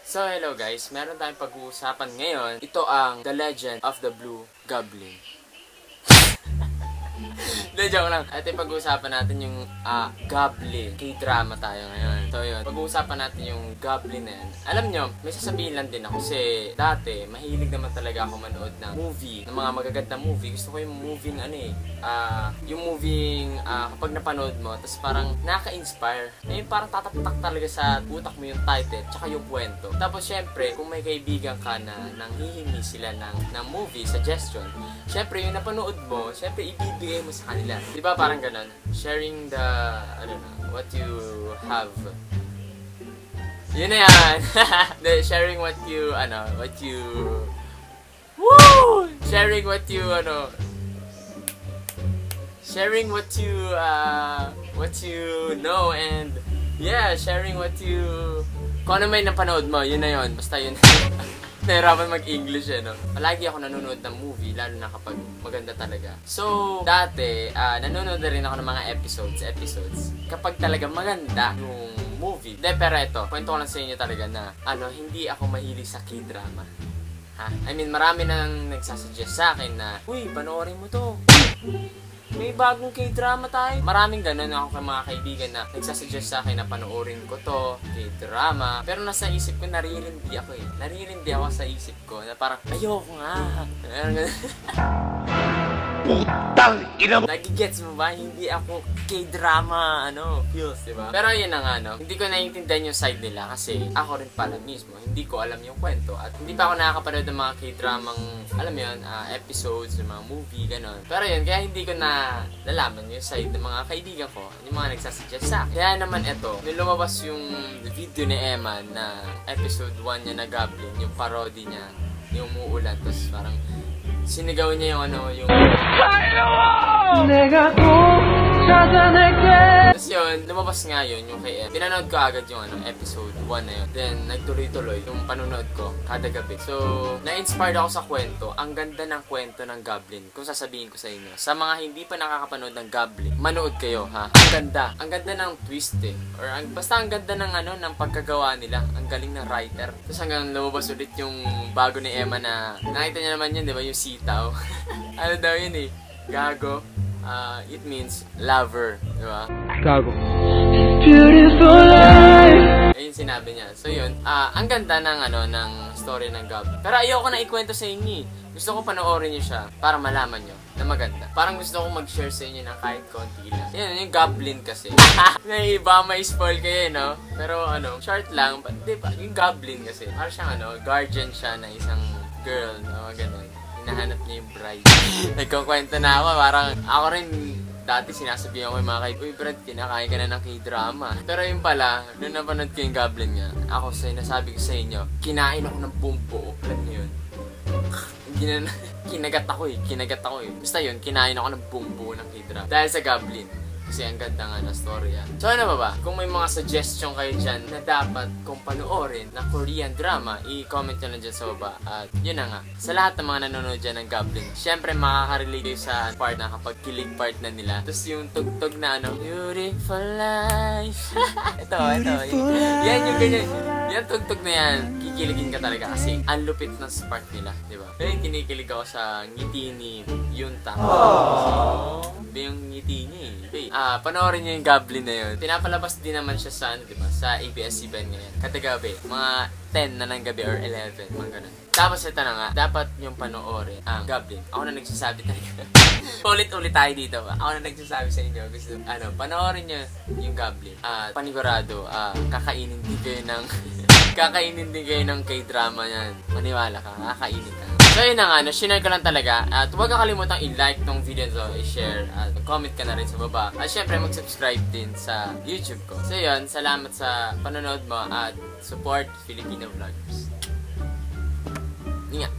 So hello guys, meron tayong pag-uusapan ngayon. Ito ang The Legend of the Blue Goblin. Hindi, joke lang. Ito yung pag-uusapan natin yung Goblin. K-drama tayo ngayon. So yun, pag-uusapan natin yung Goblin na yan. Alam nyo, may sasabihin lang din ako kasi dati, mahilig naman talaga ako manood ng movie, ng mga magagandang movie. Gusto ko yung moving yung moving kapag napanood mo, tapos parang naka-inspire. Yung parang tatatak talaga sa utak mo yung title, tsaka yung kwento. Tapos syempre, kung may kaibigan ka na nanghihingi sila ng movie suggestion, syempre yung napanood mo, syempre ibibigay mo sa kanila. Di ba parang ganun? Sharing the, what you have. Yun na yan! Sharing what you, woo! Sharing what you, sharing what you know and, yeah, sharing what you, kung ano may napanood mo, yun na yun. Basta yun. Nahirapan mag-English no? Palagi ako nanonood ng movie, lalo na kapag maganda talaga. So, dati, nanonood na rin ako ng mga episodes. Kapag talaga maganda yung movie. Pero ito, kwento ko lang sa inyo talaga na, hindi ako mahilig sa K-drama. I mean, marami nang nagsasuggest sa akin na, uy, panoorin mo to. May bagong K-drama tayo. Maraming ganun ako kay mga kaibigan na nagsasuggest sa akin na panoorin ko to, K-drama. Pero nasa isip ko, naririndi ako eh. Naririndi ako sa isip ko na parang, ayoko nga. Putang ina mo! Nagigets mo ba? Hindi ako K-drama, feels, diba? Pero yun na nga, hindi ko naiintindihan yung side nila kasi ako rin pala mismo, hindi ko alam yung kwento at hindi pa ako nakakapanood ng mga K-dramang, alam mo yun, episodes, yung mga movie, gano'n. Pero yun, kaya hindi ko na nalaman yung side ng mga kaibigan ko, yung mga nagsasuggest sa akin. Kaya naman ito, nung lumabas yung video ni Emma na episode 1 niya na Goblin, yung parody niya, yung umuulan, tapos parang sinigaw niya yung yung tapos yun, lumabas nga yun yung kay Em. Pinanood ko agad yung episode 1 na yun. Then, nagtuloy-tuloy yung panonood ko kada gabi. So, na-inspired ako sa kwento. Ang ganda ng kwento ng Goblin. Kung sasabihin ko sa inyo, sa mga hindi pa nakakapanood ng Goblin, manood kayo, ha? Ang ganda. Ang ganda ng twist eh. Or basta ang ganda ng ng pagkagawa nila. Ang galing ng writer. Tapos hanggang lumabas ulit yung bago ni Emma na, nakita niya naman yun, di ba? Yung sitaw. Ano daw yun eh? Gago. It means lover, di ba? Gago. Ayun sinabi niya. So yun, ang ganda ng ng story ng Goblin. Pero ayoko na ikwento sa inyo. Gusto ko panoorin niyo siya para malaman niyo na maganda. Parang gusto ko mag-share sa inyo ng kahit konti lang. Yan, yung Goblin kasi. May iba may spoil kayo, no? Pero short lang. Di ba? Yung Goblin kasi. Parang siyang guardian siya ng isang girl, no? Ganun. Hinahanap niya yung bride. Nagkukwento na ako, parang ako rin dati sinasabihan ko yung mga kaibigan, uy Brad, kinakain ka na ng K-drama. Pero yun pala, nung napanood ko yung Goblin nga, ako nasabi ko sa inyo, kinain ako ng buong buo. Alam niyo yun? Kinagat ako eh. Basta yun, kinain ako ng buong buo ng K-drama. Dahil sa Goblin. Kasi ang ganda nga na story yan. So ano ba? Kung may mga suggestion kayo dyan na dapat kong panoorin na Korean drama, i-comment nyo lang dyan sa baba. At yun na nga, sa lahat ng mga nanonood dyan ng Goblin, syempre makaka-relate kayo sa part na kapag kilig part na nila. Tapos yung tugtog na Beautiful Life. ito. Yan yung ganyan. Yan tugtog na yan, kikiligin ka talaga kasi ang lupit ng part nila, di ba? Kaya kinikilig ako sa ngiti ni Yunta. Yung ngiti niya eh. Panoorin niyo yung Goblin na yun. Pinapalabas din naman siya sa diba? Sa ABS-CBN ngayon. Kada gabi, mga 10 na ng gabi or 11, mga ganun. Tapos ito na nga, dapat yung panoorin ang Goblin. Ako na nagsasabi talaga. Ulit-ulit tayo dito ba? Ako na nagsasabi sa inyo. Gusto, panoorin niyo yung Goblin. At panigurado, kakainin din kayo ng kakainin din kayo ng K-drama yan. Maniwala ka, kakainin ka. So yun na nga, share ko lang talaga. At huwag kakalimutang i-like tong video to, i-share, at comment ka na rin sa baba. At syempre mag-subscribe din sa YouTube ko. So yun, salamat sa panonood mo at support Filipino Vloggers. Ingat!